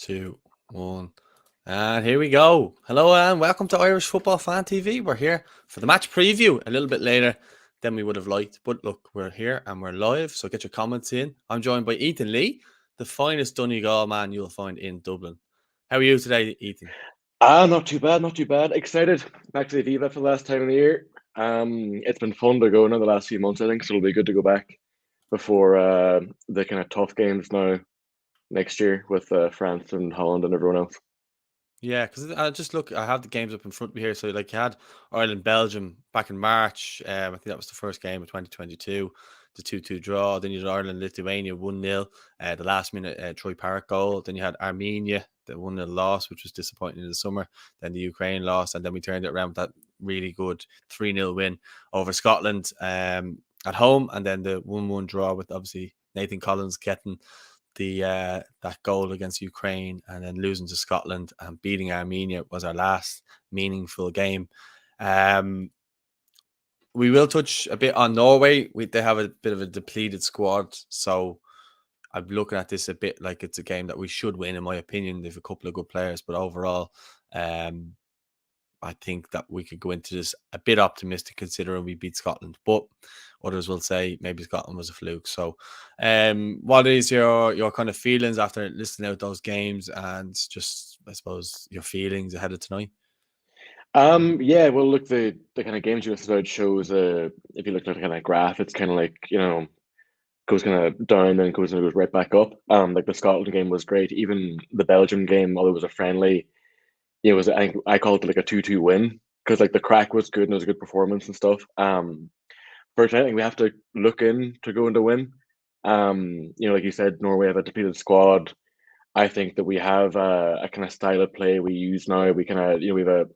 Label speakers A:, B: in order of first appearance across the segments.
A: 2, 1. And here we go. Hello and welcome to Irish Football Fan TV. We're here for the match preview a little bit later than we would have liked. But look, we're here and we're live, so get your comments in. I'm joined by Ethan Lee, the finest Donegal man you'll find in Dublin. How are you today, Ethan?
B: Not too bad, not too bad. Excited. Back to the Viva for the last time of the year. It's been fun to go now the last few months, I think, so it'll be good to go back before the kind of tough games now next year with France and Holland and everyone else.
A: Yeah, because I just look, I have the games up in front of me here. So, like, you had Ireland Belgium back in March. I think that was the first game of 2022, the 2-2 draw. Then you had Ireland Lithuania 1-0, the last minute Troy Parrott goal. Then you had Armenia, the 1-0 loss, which was disappointing in the summer. Then the Ukraine loss. And then we turned it around with that really good 3-0 win over Scotland at home. And then the 1-1 draw with obviously Nathan Collins getting the that goal against Ukraine and then losing to Scotland and beating Armenia was our last meaningful game. We will touch a bit on Norway. They have a bit of a depleted squad, so I'm looking at this a bit like it's a game that we should win, in my opinion. They've a couple of good players, but overall, I think that we could go into this a bit optimistic considering we beat Scotland, but others will say maybe Scotland was a fluke. So, what is your kind of feelings after listening out those games and just, I suppose, your feelings ahead of tonight?
B: Yeah, well, look, the kind of games you listed out shows, if you look at the kind of graph, it's kind of like, goes kind of down, then goes right back up. Like the Scotland game was great. Even the Belgium game, although it was a friendly, it was I call it like a 2-2 win because like the crack was good and it was a good performance and stuff. First, I think we have to look in to go into win. Like you said, Norway have a depleted squad. I think that we have a kind of style of play we use now. We kind of, we have a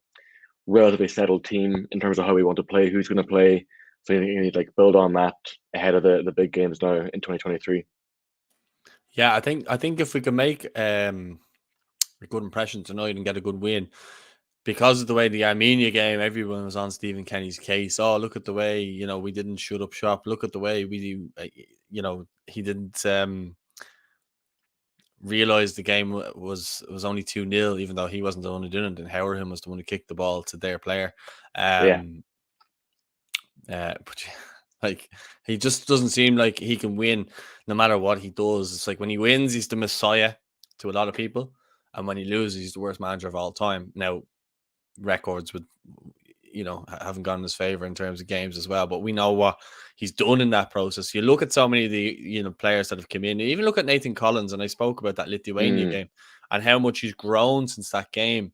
B: relatively settled team in terms of how we want to play, who's going to play. So you need to like build on that ahead of the big games now in 2023.
A: Yeah, I think if we can make a good impression tonight and get a good win, because of the way the Armenia game, everyone was on Stephen Kenny's case. Oh, look at the way we didn't shut up shop. Look at the way he didn't realized the game was only 2-0, even though he wasn't the one who did it, and Howard was the one who kicked the ball to their player.
B: Yeah.
A: But like, he just doesn't seem like he can win no matter what he does. It's like when he wins, he's the messiah to a lot of people, and when he loses, he's the worst manager of all time. Now, records would haven't gone in his favor in terms of games as well, but we know what he's done in that process. You look at so many of the players that have come in, even look at Nathan Collins, and I spoke about that Lithuania game and how much he's grown since that game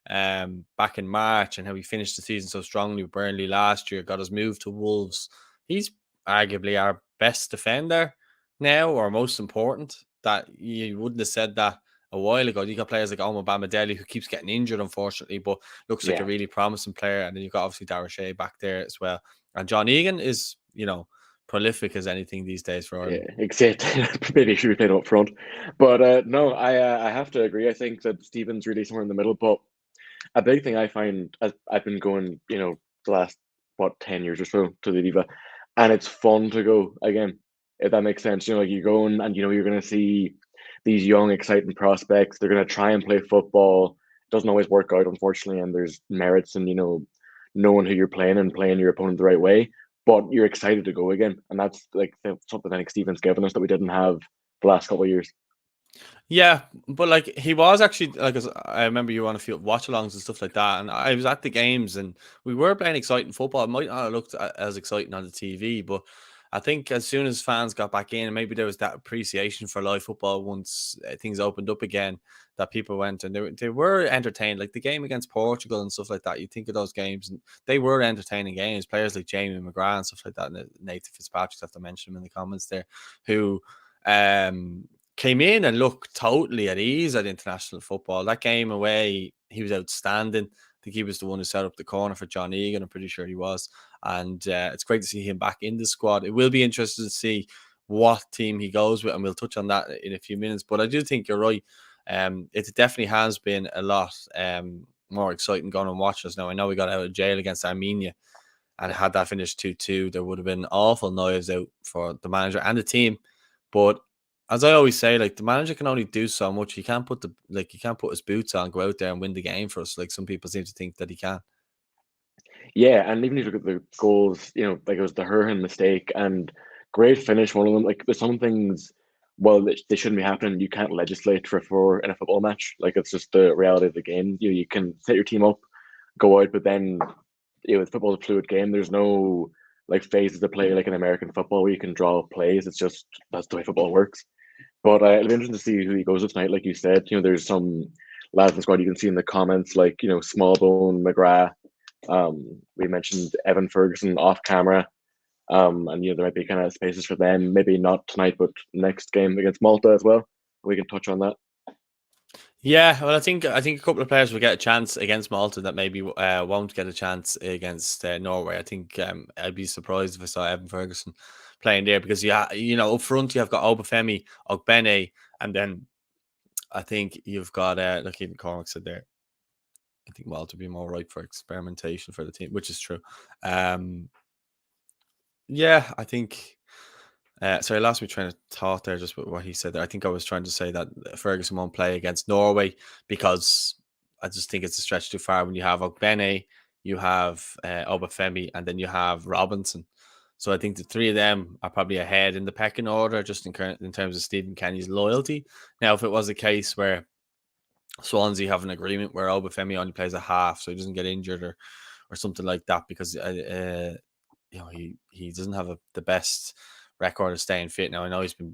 A: back in March, and how he finished the season so strongly with Burnley last year, got his move to Wolves. He's arguably our best defender now, or most important. That you wouldn't have said that a while ago. You got players like Omar Bamadeli, who keeps getting injured, unfortunately, but looks like a really promising player. And then you've got obviously Darragh back there as well. And John Egan is, prolific as anything these days for Ireland.
B: Yeah, except maybe he should be playing up front. But no, I have to agree. I think that Stephen's really somewhere in the middle. But a big thing I find, as I've been going, the last 10 years or so to the Diva, and it's fun to go again, if that makes sense. Like you go and you're going to see these young, exciting prospects. They're going to try and play football. It doesn't always work out, unfortunately, and there's merits in knowing who you're playing and playing your opponent the right way. But you're excited to go again, and that's like something I think Stephen's given us that we didn't have the last couple of years.
A: Yeah, but like he was actually like, I remember you on a few watch-alongs and stuff like that, and I was at the games and we were playing exciting football. It might not have looked as exciting on the TV, but I think as soon as fans got back in, and maybe there was that appreciation for live football once things opened up again, that people went and they were entertained. Like the game against Portugal and stuff like that. You think of those games, and they were entertaining games. Players like Jamie McGrath and stuff like that, and Nathan Fitzpatrick, have to mention him in the comments there, who came in and looked totally at ease at international football. That game away, he was outstanding. I think he was the one who set up the corner for John Egan. I'm pretty sure he was. And it's great to see him back in the squad. It will be interesting to see what team he goes with, and we'll touch on that in a few minutes. But I do think you're right. It definitely has been a lot more exciting going and watching us now. I know we got out of jail against Armenia, and had that finished 2-2, there would have been awful knives out for the manager and the team. But as I always say, like the manager can only do so much. He can't put he can't put his boots on, go out there and win the game for us. Like some people seem to think that he can.
B: Yeah, and even if you look at the goals, like it was the Herhan mistake and great finish. One of them, like there's some things, well, they shouldn't be happening. You can't legislate for in a football match. Like it's just the reality of the game. You can set your team up, go out, but then it's football is a fluid game. There's no like phases to play like in American football where you can draw plays. It's just that's the way football works. But it'll be interesting to see who he goes with tonight. Like you said, there's some lads in the squad you can see in the comments, like Smallbone, McGrath. We mentioned Evan Ferguson off camera. And there might be kind of spaces for them. Maybe not tonight, but next game against Malta as well. We can touch on that.
A: Yeah, well, I think a couple of players will get a chance against Malta that maybe won't get a chance against Norway. I think I'd be surprised if I saw Evan Ferguson playing there because up front you have got Obafemi, Ogbene, and then I think you've got like even Cormac said there. I think Malta would be more ripe for experimentation for the team, which is true. Yeah, I think. Sorry, I lost my train of thought there just with what he said there. I think I was trying to say that Ferguson won't play against Norway because I just think it's a stretch too far when you have Ogbene, you have Obafemi, and then you have Robinson. So I think the three of them are probably ahead in the pecking order just in terms of Stephen Kenny's loyalty. Now, if it was a case where Swansea have an agreement where Obafemi only plays a half so he doesn't get injured or something like that because he doesn't have the best record of staying fit. Now I know he's been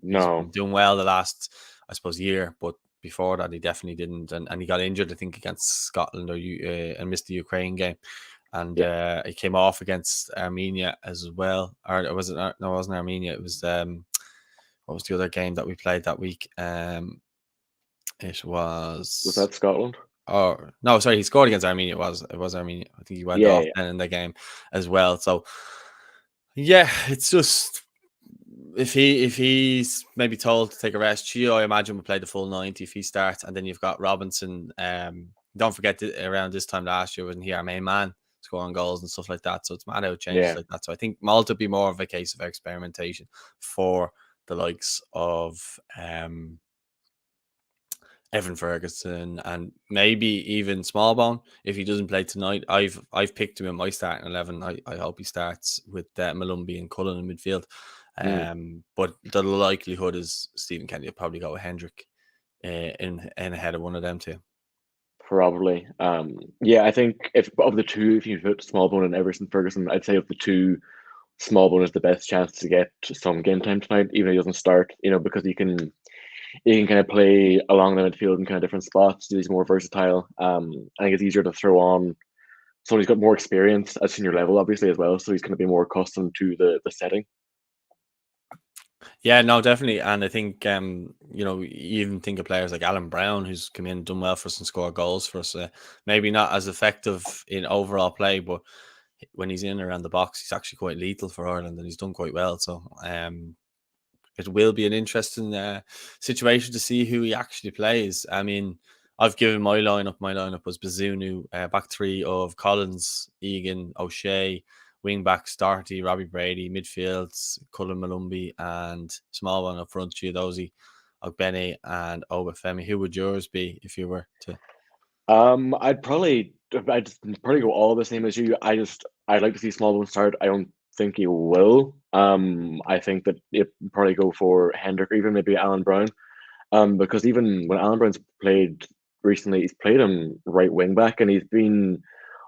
A: doing well the last I suppose year, but before that he definitely didn't, and he got injured I think against Scotland and missed the Ukraine game, and he came off against Armenia as well. Or was it? No, it wasn't Armenia. It was what was the other game that we played that week? It
B: Was that Scotland?
A: Oh no, sorry, he scored against Armenia. It was Armenia. I think he went off then in the game as well. So yeah, it's just if he's maybe told to take a rest, Chio, I imagine, will play the full 90 if he starts, and then you've got Robinson. Don't forget that around this time last year wasn't he our main man scoring goals and stuff like that. So it's mad how it changes like that. So I think Malta would be more of a case of experimentation for the likes of Evan Ferguson and maybe even Smallbone if he doesn't play tonight. I've picked him in my starting 11. I hope he starts with Malumbi and Cullen in midfield. But the likelihood is Stephen Kenny will probably go with Hendrick in ahead of one of them too.
B: Probably. I think if of the two, if you put Smallbone and Everson Ferguson, I'd say of the two, Smallbone is the best chance to get some game time tonight, even if he doesn't start. Because he can kind of play along the midfield in kind of different spots. He's more versatile. I think it's easier to throw on someone who's got more experience at senior level, obviously as well. So he's going to be more accustomed to the setting.
A: Yeah, no, definitely. And I think, you even think of players like Alan Brown, who's come in, done well for us and scored goals for us. Maybe not as effective in overall play, but when he's in around the box, he's actually quite lethal for Ireland and he's done quite well. So it will be an interesting situation to see who he actually plays. I mean, I've given my lineup. My lineup was Bazunu, back three of Collins, Egan, O'Shea, wing back Starty, Robbie Brady, midfields Cullen Malumbi, and small one up front Chiadozi, Ogbene, and Obafemi. Who would yours be if you were to?
B: I'd probably go all the same as you. I'd like to see Smallbone start. I don't think he will. I think that it probably go for Hendrick or even maybe Alan Brown. Because even when Alan Brown's played recently, he's played him right wing back, and he's been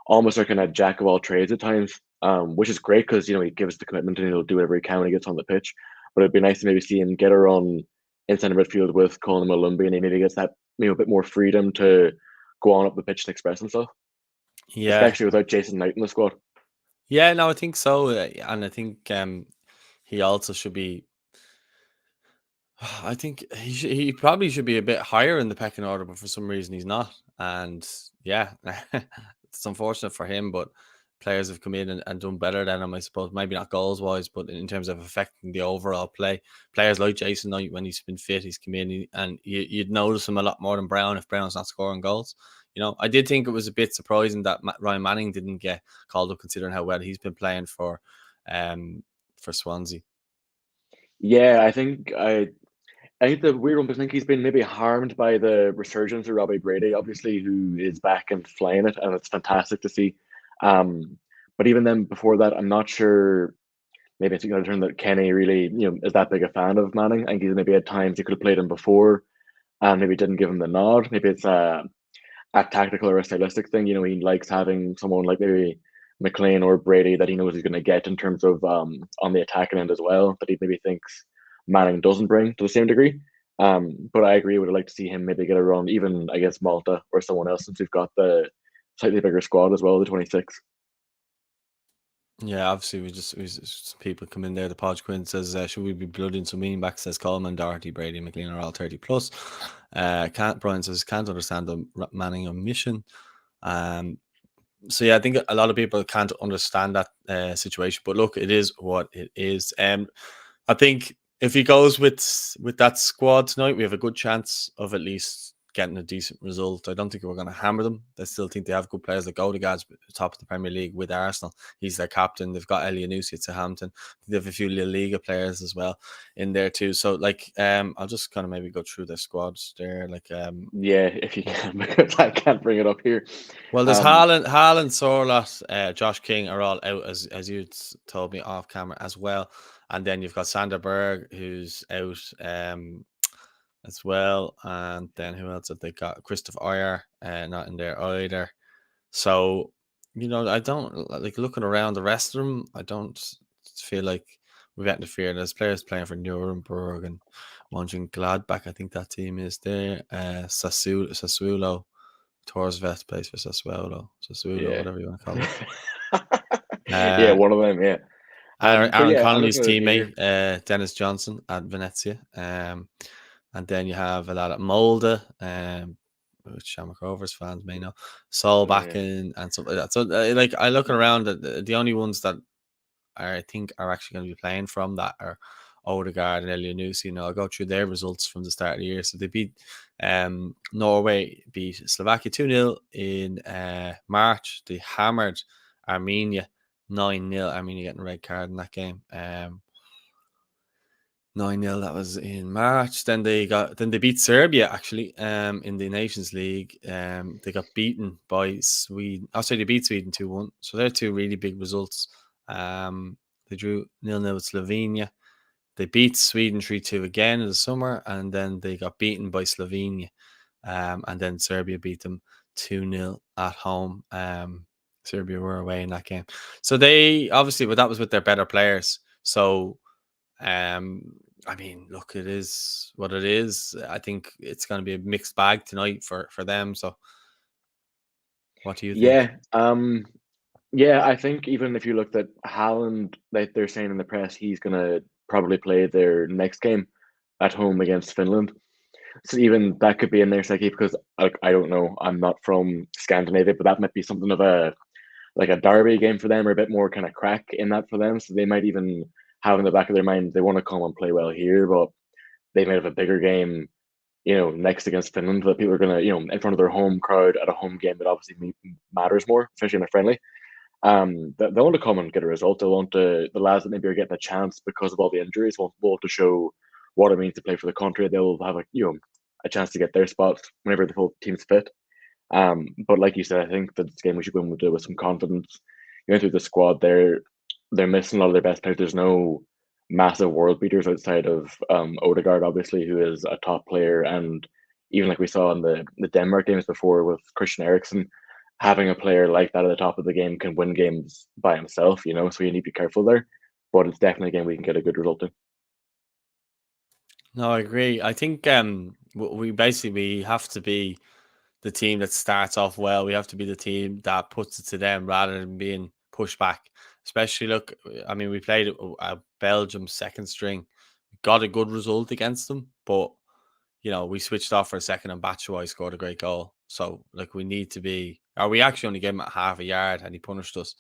B: almost like a jack of all trades at times. Which is great because he gives the commitment and he'll do whatever he can when he gets on the pitch. But it'd be nice to maybe see him get a run in centre midfield with Colin Malumbi, and he maybe gets that a bit more freedom to go on up the pitch and express himself.
A: Yeah,
B: especially without Jason Knight in the squad.
A: Yeah, no, I think so, and I think he also should be. I think he probably should be a bit higher in the pecking order, but for some reason he's not. And yeah, it's unfortunate for him, but players have come in and done better than him, I suppose. Maybe not goals wise, but in terms of affecting the overall play. Players like Jason Knight, when he's been fit, he's come in and you'd notice him a lot more than Brown if Brown's not scoring goals. I did think it was a bit surprising that Ryan Manning didn't get called up, considering how well he's been playing for Swansea.
B: Yeah, I think I think the weird one, because I think he's been maybe harmed by the resurgence of Robbie Brady, obviously, who is back and flying it, and it's fantastic to see. Um, but even then, before that, I'm not sure. Maybe it's going to turn that Kenny really, is that big a fan of Manning. I think he's maybe at times he could have played him before, and maybe didn't give him the nod. Maybe it's a tactical or a stylistic thing. He likes having someone like maybe McLean or Brady that he knows he's going to get in terms of on the attacking end as well, that he maybe thinks Manning doesn't bring to the same degree. But I agree, would like to see him maybe get a run, even against Malta or someone else, since we've got the slightly bigger squad as well, the 26.
A: Yeah, obviously we just people come in there. The Podge Quinn says, should we be blooding some wing back? Says Coleman, Doherty, Brady, McLean are all 30 plus. Can't Brian says can't understand the Manning omission. So yeah, I think a lot of people can't understand that situation. But look, it is what it is. I think if he goes with that squad tonight, we have a good chance of at least getting a decent result. I don't think we're going to hammer them. I still think they have good players. Like Odegaard's top of the Premier League with Arsenal. He's their captain. They've got Elianusi at Southampton. They have a few La Liga players as well in there too. So like, I'll just kind of maybe go through their squads there. Like,
B: Yeah, if you can, because I can't bring it up here.
A: well, there's
B: Um,
A: Haaland, Sorloth, Josh King are all out as you told me off camera as well, and then you've got Sander Berg who's out as well, and then who else have they got? Christoph Euer, not in there either. So I don't like looking around the rest of them. I don't feel like we've interfered. There's players playing for Nuremberg and Mönchengladbach. I think that team is there. Sassuolo. Torsvet plays for Sassuolo,
B: yeah.
A: whatever you want to call them.
B: Yeah,
A: Uh,
B: one of them, yeah. But
A: Aaron
B: yeah, I'm
A: Connolly's
B: looking at it
A: teammate,
B: here.
A: Dennis Johnson at Venezia. And then you have a lot at Molde, which Shamrock Rovers fans may know,
B: Yeah.
A: Solbakken and stuff like that. So, like, I looking around, the only ones that I think are actually going to be playing from that are Odegaard and Elianusi. I'll go through their results from the start of the year. So they beat Norway, beat Slovakia 2-0 in March. They hammered Armenia 9-0. Armenia getting a red card in that game. 9-0, that was in March. Then they beat Serbia actually in the Nations League. They got beaten by Sweden. Oh, sorry, they beat Sweden 2-1. So they're two really big results. They drew 0-0 with Slovenia. They beat Sweden 3-2 again in the summer, and then they got beaten by Slovenia. And then Serbia beat them 2-0 at home. Serbia were away in that game. So they obviously, but that was with their better players. So I mean, look, it is what it is. I think it's going to be a mixed bag tonight for them. So, what do you think?
B: Yeah. Yeah, I think even if you looked at Haaland, like they're saying in the press, he's gonna probably play their next game at home against Finland. So even that could be in their psyche because like I don't know, I'm not from Scandinavia, but that might be something of a like a derby game for them or a bit more kind of crack in that for them. So they might even have in the back of their mind they want to come and play well here, but they might have a bigger game, next against Finland that people are gonna, in front of their home crowd at a home game that obviously matters more, especially in a friendly. They want to come and get a result. They want the lads that maybe are getting a chance because of all the injuries want to show what it means to play for the country. They'll have a chance to get their spots whenever the whole team's fit. But like you said, I think that this game we should go in with some confidence. You went through the squad, they're missing a lot of their best players. There's no massive world beaters outside of Odegaard, obviously, who is a top player, and even like we saw in the Denmark games before with Christian Eriksen, having a player like that at the top of the game can win games by himself. So you need to be careful there. But it's definitely a game we can get a good result in.
A: No, I agree. I think we have to be the team that starts off well. We have to be the team that puts it to them rather than being pushed back. Especially, look, I mean, we played a Belgium second string, got a good result against them, but we switched off for a second and Batshuayi scored a great goal. So, like, we need to be, or we actually only gave him at half a yard and he punished us.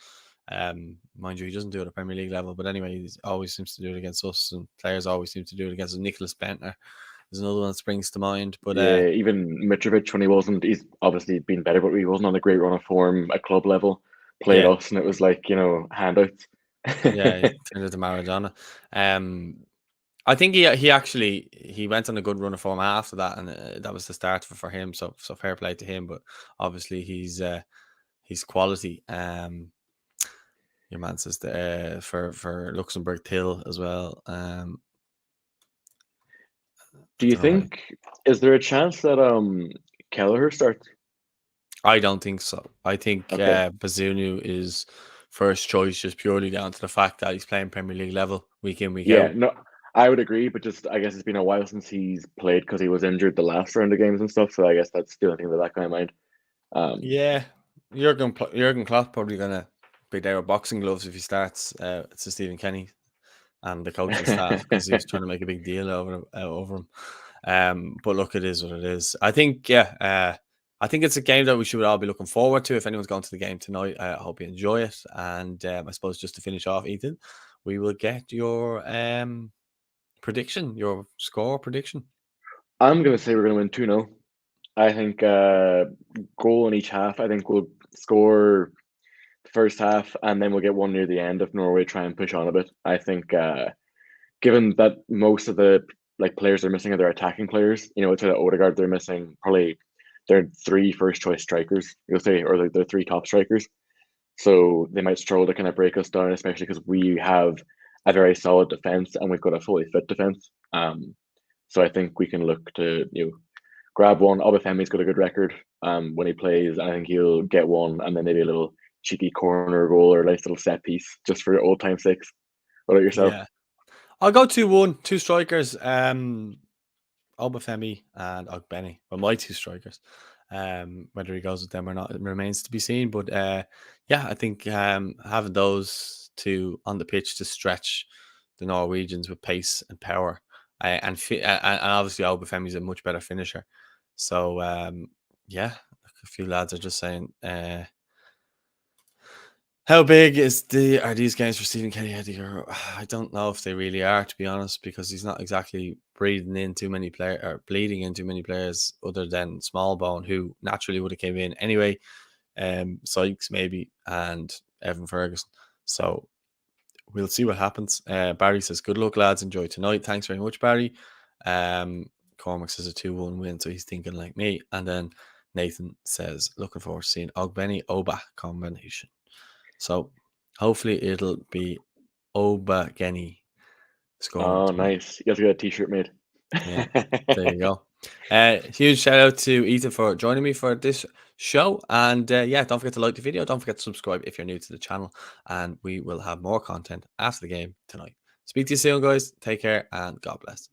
A: Mind you, he doesn't do it at Premier League level, but anyway, he always seems to do it against us, and players always seem to do it against us. Nicholas Bentner is another one that springs to mind. But
B: Yeah, even Mitrovic when he's obviously been better, but he wasn't on a great run of form at club level. Played
A: yeah,
B: us, and it was like handouts.
A: yeah, he turned into Maradona. Um, I think he actually he went on a good run of form after that, and that was the start for him. So fair play to him. But obviously he's quality. Your man says for Luxembourg Till as well.
B: Do you
A: Don't know why.
B: think, is there a chance that Kelleher starts?
A: I don't think so. I think
B: Okay.
A: Bazunu is first choice just purely down to the fact that he's playing Premier League level week in, week
B: Yeah,
A: out.
B: no, I would agree, but just I guess it's been a while since he's played because he was injured the last round of games and stuff. So I guess that's the only thing in the back of my mind.
A: Yeah, Jurgen Klopp probably gonna be there with boxing gloves if he starts. It's Stephen Kenny and the coaching staff because he was trying to make a big deal over him. But look, it is what it is. I think, I think it's a game that we should all be looking forward to. If anyone's going to the game tonight, I hope you enjoy it. And I suppose just to finish off, Ethan, we will get your prediction, your score prediction.
B: I'm gonna say we're gonna win 2-0. I think goal in each half. I think we'll score the first half, and then we'll get one near the end if Norway try and push on a bit. I think, given that most of the like players they're missing are their attacking players, you know, to the Odegaard, they're missing probably their three first choice strikers, you'll say, or like their three top strikers. So they might struggle to kind of break us down, especially because we have a very solid defense and we've got a fully fit defense. So I think we can look to grab one. Obafemi's got a good record when he plays. I think he'll get one, and then maybe a little cheeky corner goal or a nice little set piece just for old time's sakes. What about yourself?
A: Yeah, I'll go 2-1, two strikers. Obafemi and Ogbeni were my two strikers. Whether he goes with them or not, it remains to be seen. But yeah, I think having those two on the pitch to stretch the Norwegians with pace and power, and obviously Obafemi is a much better finisher. So yeah, a few lads are just saying. How big are these games for Stephen Kenny Headiger? I don't know if they really are, to be honest, because he's not exactly breathing in too many players or bleeding in too many players other than Smallbone, who naturally would have came in anyway. Sykes maybe and Evan Ferguson. So we'll see what happens. Barry says, "Good luck, lads. Enjoy tonight." Thanks very much, Barry. Cormac says a 2-1 win, so he's thinking like me. And then Nathan says, "Looking forward to seeing Ogbeni Oba combination." So hopefully it'll be Oba Geni scoring
B: Oh,
A: tonight.
B: nice! You guys got a T-shirt made.
A: Yeah, there you go. Huge shout out to Ethan for joining me for this show. And yeah, don't forget to like the video. Don't forget to subscribe if you're new to the channel. And we will have more content after the game tonight. Speak to you soon, guys. Take care and God bless.